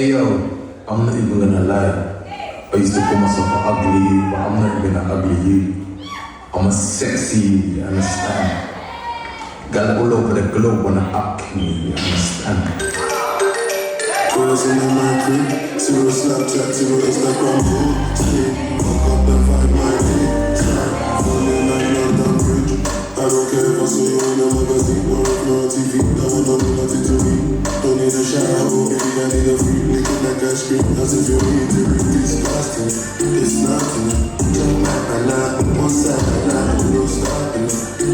Hey yo, I'm not even gonna lie. I used to call myself an ugly you, but I'm not even an ugly you. I'm a sexy you, you understand? Got all over the globe wanna up me, you understand? Girls in my crib, zero Snapchat, zero Instagram, full sleep. Fuck up the vibe, my day. Start falling like London Bridge. I don't care if I see you in a magazine or if you're on TV. That one don't mean nothing to me. Don't need a shower, baby, I need a free. Licking like ice cream, as if you're me to read. It's disgusting, it's nothing. Jump back and now, one side and now, no stopping.